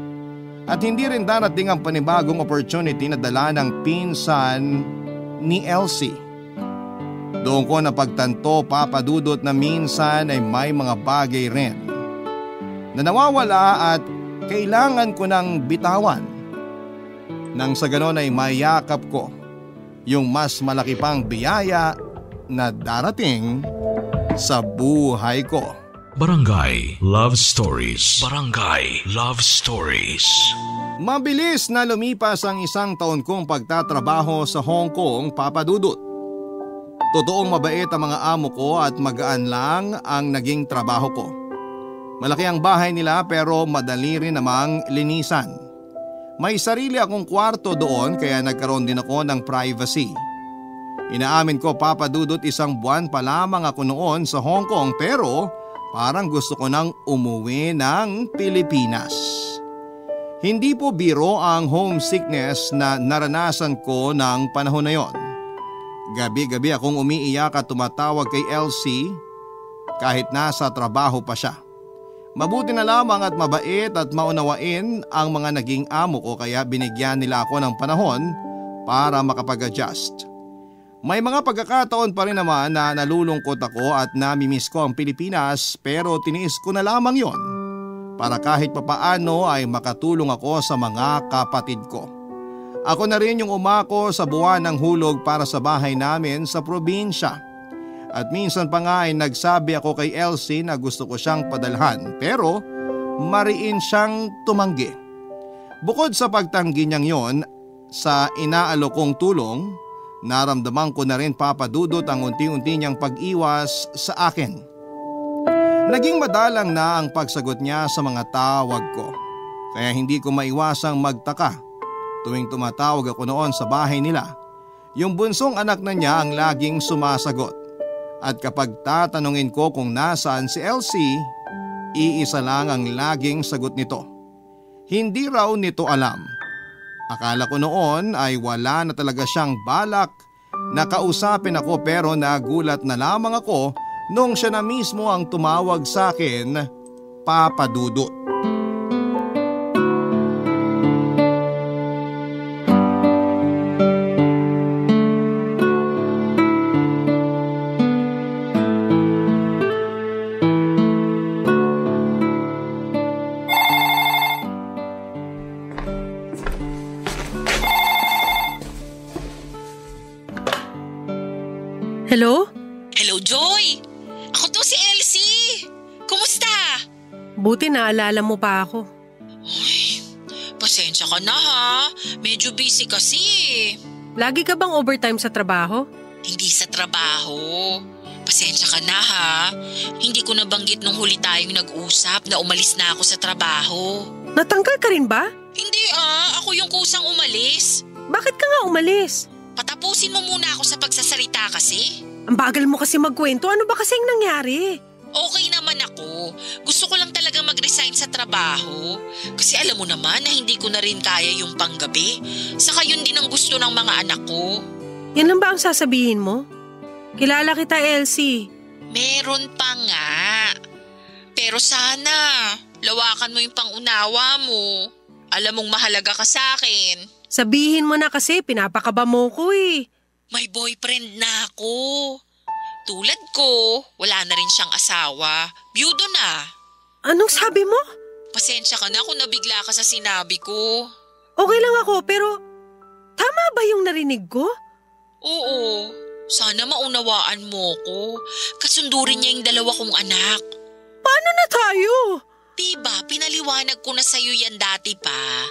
Speaker 2: at hindi rin darating ang panibagong opportunity na dala ng pinsan ni Elsie. Doon ko napagtanto, Papa Dudut, na minsan ay may mga bagay rin na nawawala at kailangan ko ng bitawan. Nang sa ganon ay mayakap ko yung mas malaki pang biyaya na darating sa buhay ko.
Speaker 1: Barangay Love Stories. Barangay Love Stories.
Speaker 2: Mabilis na lumipas ang isang taon kong pagtatrabaho sa Hong Kong, Papa Dudut. Totoong mabait ang mga amo ko at magaan lang ang naging trabaho ko. Malaki ang bahay nila pero madali rin namang linisan. May sarili akong kwarto doon kaya nagkaroon din ako ng privacy. Inaamin ko, Papa Dudut, 1 buwan pa lamang ako noon sa Hong Kong pero parang gusto ko nang umuwi ng Pilipinas. Hindi po biro ang homesickness na naranasan ko ng panahon na yon. Gabi-gabi akong umiiyak at tumatawag kay Elsie kahit nasa trabaho pa siya. Mabuti na lamang at mabait at maunawain ang mga naging amo ko kaya binigyan nila ako ng panahon para makapag-adjust. May mga pagkakataon pa rin naman na nalulungkot ako at namimiss ko ang Pilipinas pero tiniis ko na lamang yon para kahit papaano ay makatulong ako sa mga kapatid ko. Ako na rin yung umako sa buwan ng hulog para sa bahay namin sa probinsya. At minsan pa nga ay nagsabi ako kay Elsie na gusto ko siyang padalhan pero mariin siyang tumanggi. Bukod sa pagtanggi niyang yon sa inaalok kong tulong, naramdaman ko na rin, Papa Dudut, ang unti-unti niyang pag-iwas sa akin. Naging madalang na ang pagsagot niya sa mga tawag ko kaya hindi ko maiwasang magtaka. Tuwing tumatawag ako noon sa bahay nila, yung bunsong anak na niya ang laging sumasagot. At kapag tatanungin ko kung nasaan si Elsie, iisa lang ang laging sagot nito. Hindi raw nito alam. Akala ko noon ay wala na talaga siyang balak na kausapin ako pero nagulat na lamang ako nung siya na mismo ang tumawag sa akin, Papa Dudut.
Speaker 4: Hello?
Speaker 5: Hello, Joy! Ako to si Elsie! Kumusta?
Speaker 4: Buti naalala mo pa ako.
Speaker 5: Ay, pasensya ka na ha. Medyo busy kasi.
Speaker 4: Lagi ka bang overtime sa trabaho?
Speaker 5: Hindi sa trabaho. Pasensya ka na ha. Hindi ko nabanggit nung huli tayong nag-usap na umalis na ako sa trabaho.
Speaker 4: Natanggal ka rin ba?
Speaker 5: Hindi ako yung kusang umalis.
Speaker 4: Bakit ka nga umalis?
Speaker 5: Patapusin mo muna ako sa pagsasalita kasi.
Speaker 4: Ang bagal mo kasi magkwento. Ano ba kasing nangyari?
Speaker 5: Okay naman ako. Gusto ko lang talaga mag-resign sa trabaho. Kasi alam mo naman na hindi ko na rin kaya yung panggabi. Saka yun din ang gusto ng mga anak ko.
Speaker 4: Yan lang ba ang sasabihin mo? Kilala kita, Elsie.
Speaker 5: Meron pa nga. Pero sana, lawakan mo yung pangunawa mo. Alam mong mahalaga ka sa akin.
Speaker 4: Sabihin mo na kasi, pinapakaba mo ko eh.
Speaker 5: May boyfriend na ako. Tulad ko, wala na rin siyang asawa. Byudo na.
Speaker 4: Anong sabi mo?
Speaker 5: Pasensya ka na kung nabigla ka sa sinabi ko.
Speaker 4: Okay lang ako, pero tama ba yung narinig ko?
Speaker 5: Oo, sana maunawaan mo ko. Kasundurin niya yung 2 kong anak.
Speaker 4: Paano na tayo?
Speaker 5: Diba, pinaliwanag ko na sa'yo yan dati pa.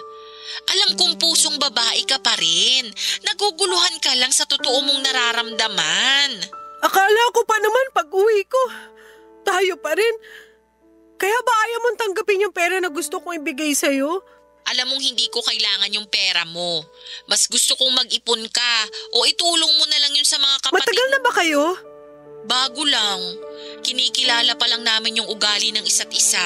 Speaker 5: Alam kong pusong babae ka pa rin. Naguguluhan ka lang sa totoo mong nararamdaman.
Speaker 4: Akala ko pa naman pag uwi ko, tayo pa rin. Kaya ba ayaw mong tanggapin yung pera na gusto kong ibigay sa'yo?
Speaker 5: Alam mong hindi ko kailangan yung pera mo. Mas gusto kong mag-ipon ka o itulong mo na lang yun sa mga kapatid.
Speaker 4: Matagal na ba kayo?
Speaker 5: Bago lang. Kinikilala pa lang namin yung ugali ng isa't isa.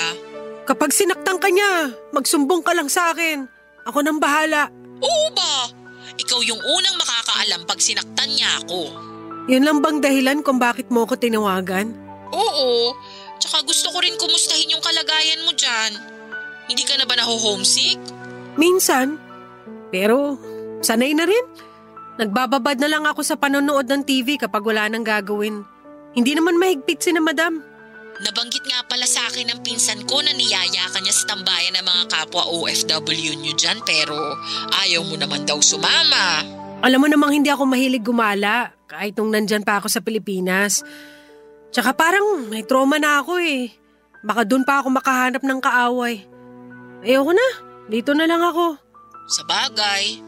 Speaker 4: Kapag sinaktan ka niya, magsumbong ka lang sa akin. Ako nang bahala.
Speaker 5: Oo ba? Ikaw yung unang makakaalam pag sinaktan niya ako.
Speaker 4: Yun lang bang dahilan kung bakit mo ko tinawagan?
Speaker 5: Oo. Tsaka gusto ko rin kumustahin yung kalagayan mo dyan. Hindi ka na ba naho-homesick?
Speaker 4: Minsan. Pero sanay na rin. Nagbababad na lang ako sa panonood ng TV kapag wala nang gagawin. Hindi naman mahigpit si na madam.
Speaker 5: Nabanggit nga pala sa akin ng pinsan ko na niyaya ka niya sa tambayan ng mga kapwa OFW nyo dyan pero ayaw mo naman daw sumama.
Speaker 4: Alam mo namang hindi ako mahilig gumala kahit nung nandyan pa ako sa Pilipinas. Tsaka parang may trauma na ako eh. Baka doon pa ako makahanap ng kaaway. Ayoko na, dito na lang ako.
Speaker 5: Sa bagay,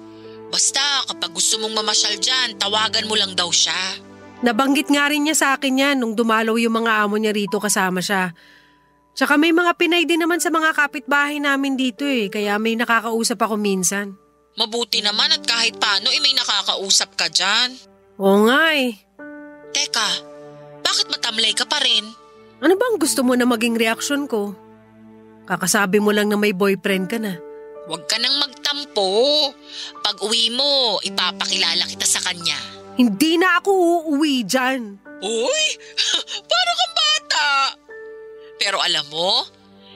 Speaker 5: basta kapag gusto mong mamasyal dyan, tawagan mo lang daw siya.
Speaker 4: Nabanggit nga rin niya sa akin yan nung dumalaw yung mga amo niya rito kasama siya. Tsaka may mga Pinay din naman sa mga kapitbahay namin dito eh, kaya may nakakausap ako minsan.
Speaker 5: Mabuti naman at kahit paano may nakakausap ka dyan.
Speaker 4: Oo nga eh.
Speaker 5: Teka, bakit matamlay ka pa rin?
Speaker 4: Ano bang gusto mo na maging reaksyon ko? Kakasabi mo lang na may boyfriend ka na.
Speaker 5: Huwag ka nang magtampo. Pag uwi mo, ipapakilala kita sa kanya.
Speaker 4: Hindi na ako uuwi dyan.
Speaker 5: Uy, parang kang bata. Pero alam mo,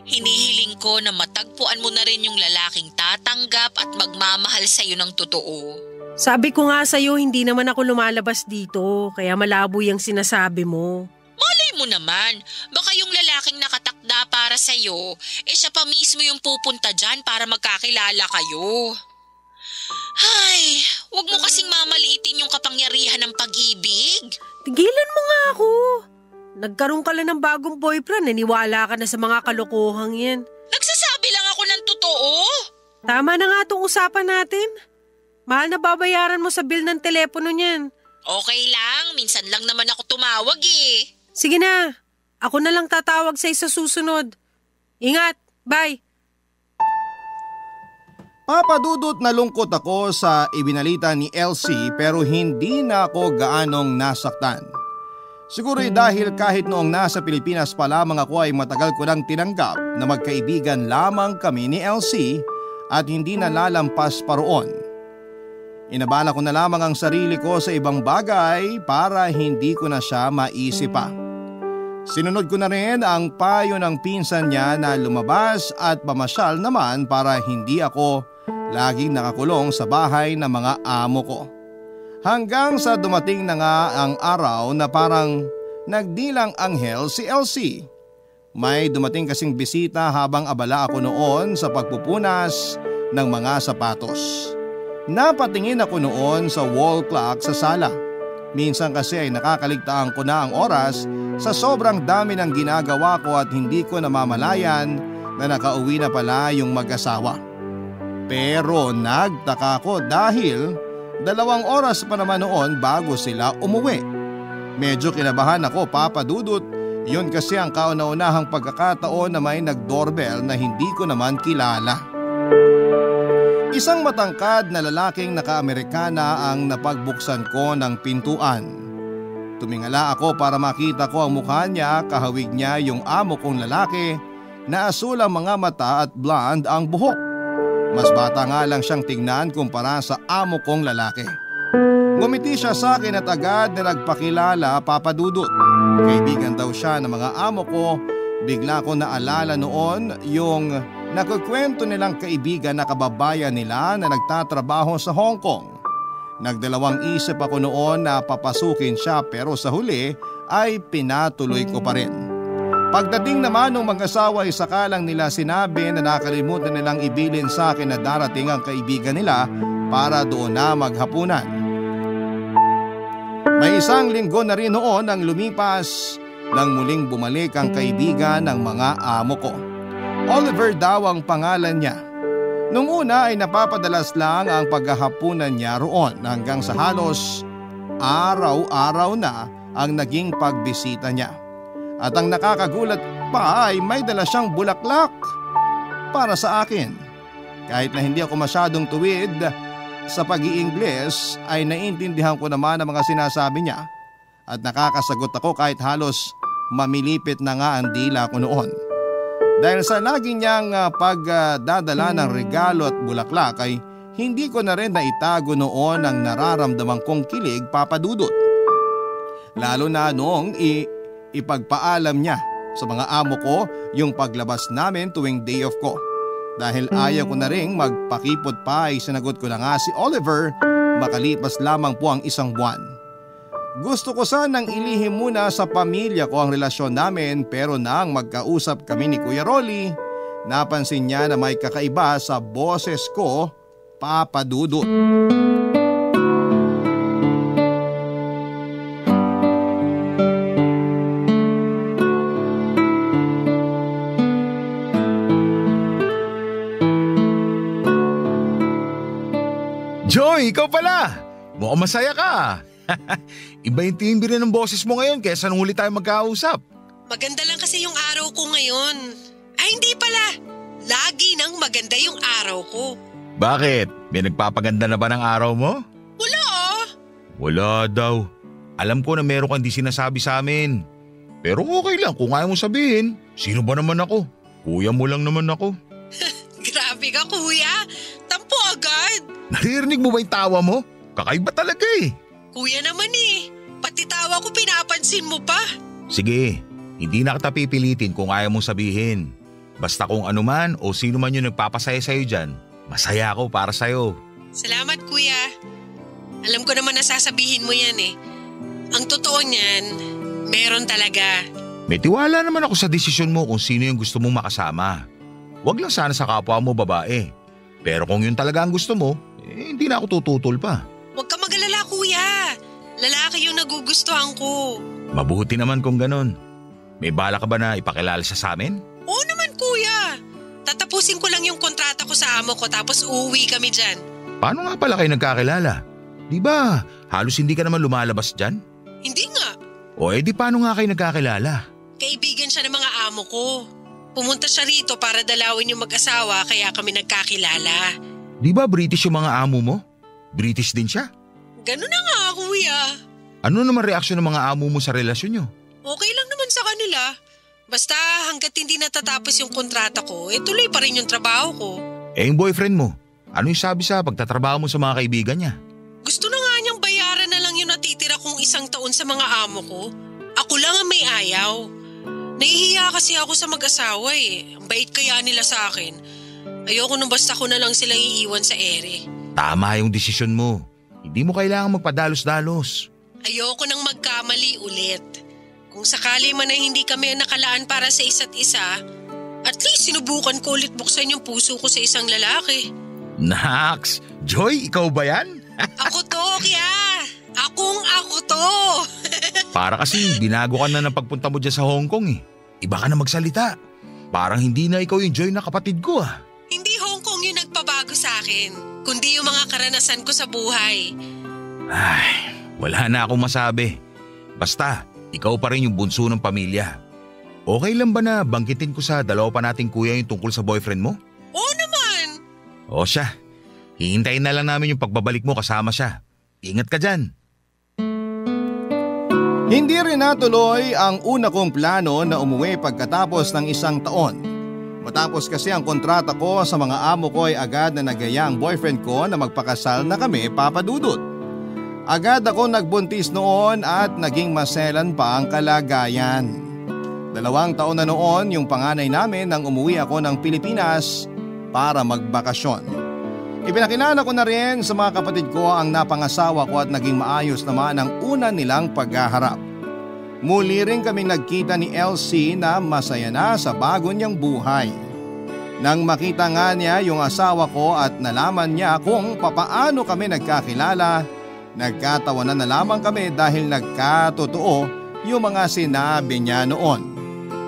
Speaker 5: hinihiling ko na matagpuan mo na rin yung lalaking tatanggap at magmamahal sa'yo ng totoo.
Speaker 4: Sabi ko nga sa'yo, hindi naman ako lumalabas dito, kaya malabo yung sinasabi mo.
Speaker 5: Malay mo naman, baka yung lalaking nakatakda para sa'yo, siya pa mismo yung pupunta dyan para magkakilala kayo. Ay, wag mo kasing mamaliitin yung kapangyarihan ng pag-ibig.
Speaker 4: Tigilan mo nga ako. Nagkaroon ka lang ng bagong boyfriend, naniwala ka na sa mga kalokohang yan.
Speaker 5: Nagsasabi lang ako ng totoo.
Speaker 4: Tama na nga itong usapan natin. Mahal na babayaran mo sa bill ng telepono niyan.
Speaker 5: Okay lang, minsan lang naman ako tumawag eh.
Speaker 4: Sige na, ako na lang tatawag sa susunod. Ingat, bye.
Speaker 2: Papadudot na lungkot ako sa ibinalita ni Elsie pero hindi na ako gaanong nasaktan. Siguro'y dahil kahit noong nasa Pilipinas pa lamang ako ay matagal ko nang tinanggap na magkaibigan lamang kami ni Elsie at hindi na lalampas pa roon. Inabala ko na lamang ang sarili ko sa ibang bagay para hindi ko na siya maisip pa. Sinunod ko na rin ang payo ng pinsan niya na lumabas at pamasyal naman para hindi ako laging nakakulong sa bahay ng mga amo ko. Hanggang sa dumating na nga ang araw na parang nagdilang anghel si Elsie. May dumating kasing bisita habang abala ako noon sa pagpupunas ng mga sapatos. Napatingin ako noon sa wall clock sa sala. Minsan kasi ay nakakaligtaan ko na ang oras sa sobrang dami ng ginagawa ko at hindi ko namamalayan na nakauwi na pala yung mag-asawa. Pero nagtaka ko dahil 2 oras pa naman noon bago sila umuwi. Medyo kinabahan ako, Papa Dudut. Yun kasi ang kauna-unahang pagkakataon na may nag-doorbell na hindi ko naman kilala. Isang matangkad na lalaking naka-Amerikana ang napagbuksan ko ng pintuan. Tumingala ako para makita ko ang mukha niya, kahawig niya yung amo kong lalaki na asul ang mga mata at blonde ang buhok. Mas bata nga lang siyang tingnan kumpara sa amo kong lalaki. Ngumiti siya sa akin at agad na nagpakilala, Papa Dudut. Kaibigan daw siya ng mga amo ko. Bigla ko naalala noon yung nakukwento nilang kaibigan na kababayan nila na nagtatrabaho sa Hong Kong. Nagdalawang isip ako noon na papasukin siya pero sa huli ay pinatuloy ko pa rin. Pagdating naman ng mag-asawa ay sakalang nila sinabi na nakalimutan nilang ibilin sa akin na darating ang kaibigan nila para doon na maghapunan. May isang linggo na rin noon ang lumipas nang muling bumalik ang kaibigan ng mga amo ko. Oliver daw ang pangalan niya. Nung una ay napapadalas lang ang paghahapunan niya roon hanggang sa halos araw-araw na ang naging pagbisita niya. At ang nakakagulat pa ay may dala siyang bulaklak para sa akin. Kahit na hindi ako masyadong tuwid sa pag-i-Ingles ay naiintindihan ko naman ang mga sinasabi niya at nakakasagot ako kahit halos mamilipit na nga ang dila ko noon. Dahil sa lagi niyang pagdadala ng regalo at bulaklak ay hindi ko na rin naitago noon ang nararamdaman kong kilig, Papa Dudut. Lalo na noong ipagpaalam niya sa mga amo ko yung paglabas namin tuwing day off ko. Dahil ayaw ko na ring magpakipot pa ay sinagot ko na nga si Oliver makalipas lamang po ang isang buwan. Gusto ko sanang ilihim muna sa pamilya ko ang relasyon namin pero nang magkausap kami ni Kuya Rolly, napansin niya na may kakaiba sa boses ko, Papa Dudut.
Speaker 3: Joy, ikaw pala! Mukhang masaya ka! Iba yung timbre ng boses mo ngayon kaysa nung huli tayo magkausap.
Speaker 4: Maganda lang kasi yung araw ko ngayon. Ay hindi pala, lagi nang maganda yung araw ko.
Speaker 3: Bakit? May nagpapaganda na ba ng araw mo?
Speaker 4: Wala ah.
Speaker 3: Wala daw. Alam ko na meron kang di sinasabi sa amin. Pero okay lang kung ayaw mo sabihin. Sino ba naman ako? Kuya mo lang naman ako.
Speaker 4: Grabe ka kuya, tampo agad.
Speaker 3: Naririnig mo ba yung tawa mo? Kakaiba talaga eh.
Speaker 4: Kuya naman eh, pati tawa ko pinapansin mo pa.
Speaker 3: Sige, hindi na kita pipilitin kung ayaw mong sabihin. Basta kung ano man o sino man yung nagpapasaya sa'yo dyan, masaya ako para sa'yo.
Speaker 4: Salamat kuya. Alam ko naman na sasabihin mo yan eh. Ang totoo niyan, meron talaga.
Speaker 3: May tiwala naman ako sa desisyon mo kung sino yung gusto mong makasama. Huwag lang sana sa kapwa mo babae. Pero kung yun talaga ang gusto mo, hindi na ako tututol pa.
Speaker 4: Huwag ka mag-alala kuya. Lalaki yung nagugustuhan ko.
Speaker 3: Mabuti naman kung ganon. May bala ka ba na ipakilala siya sa amin?
Speaker 4: Oo naman kuya. Tatapusin ko lang yung kontrata ko sa amo ko tapos uuwi kami dyan.
Speaker 3: Paano nga pala kayo nagkakilala? Di ba halos hindi ka naman lumalabas dyan?
Speaker 4: Hindi nga.
Speaker 3: O di paano nga kayo nagkakilala?
Speaker 4: Kaibigan siya ng mga amo ko. Pumunta siya rito para dalawin yung mag-asawa kaya kami nagkakilala.
Speaker 3: Di ba British yung mga amo mo? British din siya?
Speaker 4: Ganun na nga kuya.
Speaker 3: Ano naman reaksyon ng mga amo mo sa relasyon nyo?
Speaker 4: Okay lang naman sa kanila. Basta hanggat hindi natatapos yung kontrata ko, tuloy pa rin yung trabaho ko.
Speaker 3: Yung boyfriend mo, ano yung sabi sa pagtatrabaho mo sa mga kaibigan niya?
Speaker 4: Gusto na nga niyang bayaran na lang yung natitira kong 1 taon sa mga amo ko. Ako lang ang may ayaw. Nahihiya kasi ako sa mag-asawa eh. Ang bait kaya nila sa akin. Ayoko nung basta ko na lang sila iiwan sa ere.
Speaker 3: Tama yung desisyon mo. Hindi mo kailangan magpadalos-dalos.
Speaker 4: Ayoko nang magkamali ulit. Kung sakali man ay hindi kami nakalaan para sa isa't isa, at least sinubukan ko ulit buksan yung puso ko sa isang lalaki.
Speaker 3: Naks! Joy, ikaw ba yan?
Speaker 4: Ako to, kaya! Ako to!
Speaker 3: Para kasi binago ka na ng pagpunta mo dyan sa Hong Kong eh. Iba ka na magsalita. Parang hindi na ikaw yung Joy na kapatid ko ah.
Speaker 4: Hindi Hong Kong yung nagpabago sa akin, kundi yung mga karanasan ko sa buhay.
Speaker 3: Ay, wala na akong masabi. Basta, ikaw pa rin yung bunso ng pamilya. Okay lang ba na banggitin ko sa dalawa pa nating kuya yung tungkol sa boyfriend mo?
Speaker 4: Oo naman.
Speaker 3: O siya, hihintayin na lang namin yung pagbabalik mo kasama siya. Ingat ka dyan.
Speaker 2: Hindi rin natuloy ang una kong plano na umuwi pagkatapos ng 1 taon. Matapos kasi ang kontrata ko sa mga amo ko ay agad na nagaya ang boyfriend ko na magpakasal na kami, Papa Dudut. Agad ako nagbuntis noon at naging maselan pa ang kalagayan. 2 taon na noon yung panganay namin nang umuwi ako ng Pilipinas para magbakasyon. Ipinakilala ko na rin sa mga kapatid ko ang napangasawa ko at naging maayos naman ang una nilang paghaharap. Muli rin kaming nagkita ni Elsie na masaya na sa bago niyang buhay. Nang makita nga niya yung asawa ko at nalaman niya kung papaano kami nagkakilala, nagkatawanan na lamang kami dahil nagkatotoo yung mga sinabi niya noon.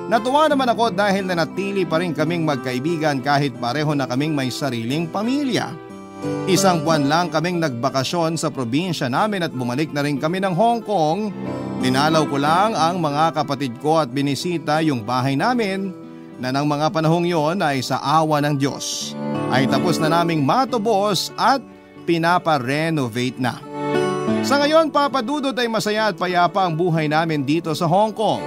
Speaker 2: Natuwa naman ako dahil nanatili pa rin kaming magkaibigan kahit pareho na kaming may sariling pamilya. 1 buwan lang kaming nagbakasyon sa probinsya namin at bumalik na rin kami ng Hong Kong. Dinalaw ko lang ang mga kapatid ko at binisita yung bahay namin na ng mga panahong yon ay sa awa ng Diyos ay tapos na naming matubos at pinapa-renovate na. Sa ngayon, Papa Dudut, ay masaya at payapa ang buhay namin dito sa Hong Kong.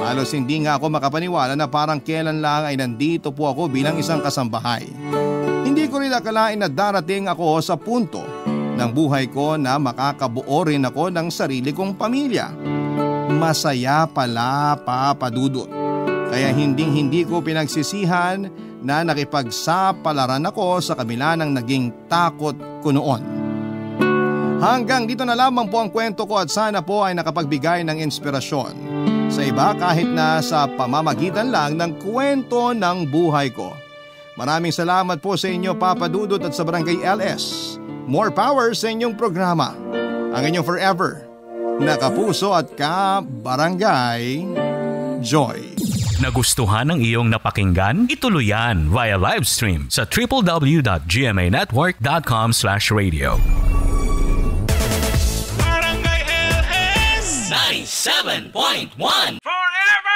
Speaker 2: Halos hindi nga ako makapaniwala na parang kailan lang ay nandito po ako bilang isang kasambahay. Hindi ko rin akalain na darating ako sa punto ng buhay ko na makakabuo rin ako ng sarili kong pamilya. Masaya pala, Papa Dudut. Kaya hindi ko pinagsisihan na nakipagsapalaran ako sa kabila ng naging takot ko noon. Hanggang dito na lamang po ang kwento ko at sana po ay nakapagbigay ng inspirasyon sa iba kahit na sa pamamagitan lang ng kwento ng buhay ko. Maraming salamat po sa inyo, Papa Dudut, at sa Barangay LS. More power sa inyong programa. Ang inyong forever nakapuso at ka-Barangay Joy.
Speaker 1: Nagustuhan ng iyong napakinggan? Ituloy yan via live stream sa www.gmanetwork.com/radio.
Speaker 6: Barangay LS 97.1 Forever